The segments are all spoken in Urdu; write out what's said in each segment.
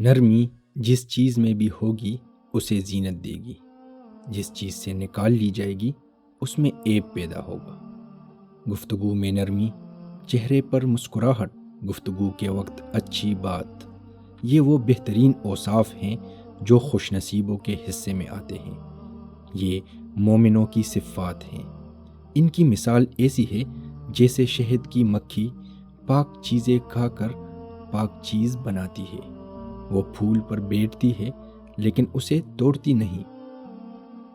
نرمی جس چیز میں بھی ہوگی اسے زینت دے گی، جس چیز سے نکال لی جائے گی اس میں عیب پیدا ہوگا۔ گفتگو میں نرمی، چہرے پر مسکراہٹ، گفتگو کے وقت اچھی بات، یہ وہ بہترین اوصاف ہیں جو خوش نصیبوں کے حصے میں آتے ہیں۔ یہ مومنوں کی صفات ہیں۔ ان کی مثال ایسی ہے جیسے شہد کی مکھی پاک چیزیں کھا کر پاک چیز بناتی ہے۔ وہ پھول پر بیٹھتی ہے لیکن اسے توڑتی نہیں۔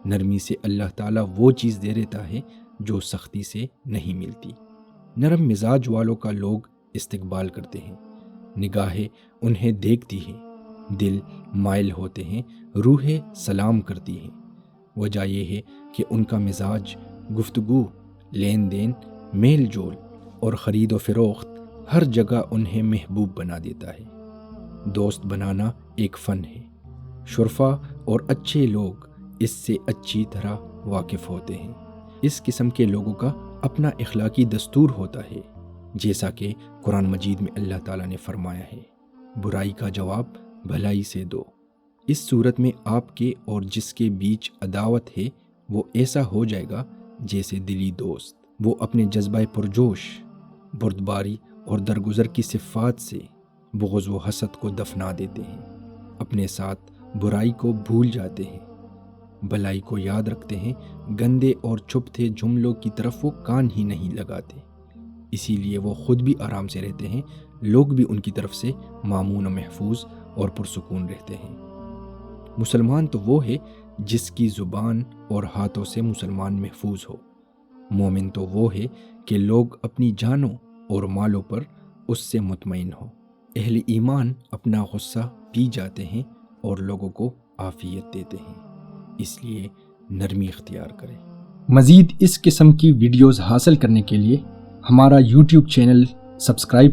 نرمی سے اللہ تعالیٰ وہ چیز دے دیتا ہے جو سختی سے نہیں ملتی۔ نرم مزاج والوں کا لوگ استقبال کرتے ہیں، نگاہیں انہیں دیکھتی ہیں، دل مائل ہوتے ہیں، روحیں سلام کرتی ہیں۔ وجہ یہ ہے کہ ان کا مزاج گفتگو، لین دین، میل جول اور خرید و فروخت ہر جگہ انہیں محبوب بنا دیتا ہے۔ دوست بنانا ایک فن ہے۔ شرفا اور اچھے لوگ اس سے اچھی طرح واقف ہوتے ہیں۔ اس قسم کے لوگوں کا اپنا اخلاقی دستور ہوتا ہے، جیسا کہ قرآن مجید میں اللہ تعالیٰ نے فرمایا ہے، برائی کا جواب بھلائی سے دو۔ اس صورت میں آپ کے اور جس کے بیچ عداوت ہے وہ ایسا ہو جائے گا جیسے دلی دوست۔ وہ اپنے جذبہ پرجوش، بردباری اور درگزر کی صفات سے بغض و حسد کو دفنا دیتے ہیں، اپنے ساتھ برائی کو بھول جاتے ہیں، بھلائی کو یاد رکھتے ہیں، گندے اور چھپتے جملوں کی طرف وہ کان ہی نہیں لگاتے۔ اسی لیے وہ خود بھی آرام سے رہتے ہیں، لوگ بھی ان کی طرف سے مامون و محفوظ اور پرسکون رہتے ہیں۔ مسلمان تو وہ ہے جس کی زبان اور ہاتھوں سے مسلمان محفوظ ہو۔ مومن تو وہ ہے کہ لوگ اپنی جانوں اور مالوں پر اس سے مطمئن ہو۔ اہل ایمان اپنا غصہ پی جاتے ہیں اور لوگوں کو عافیت دیتے ہیں، اس لیے نرمی اختیار کریں۔ مزید اس قسم کی ویڈیوز حاصل کرنے کے لیے ہمارا YouTube چینل سبسکرائب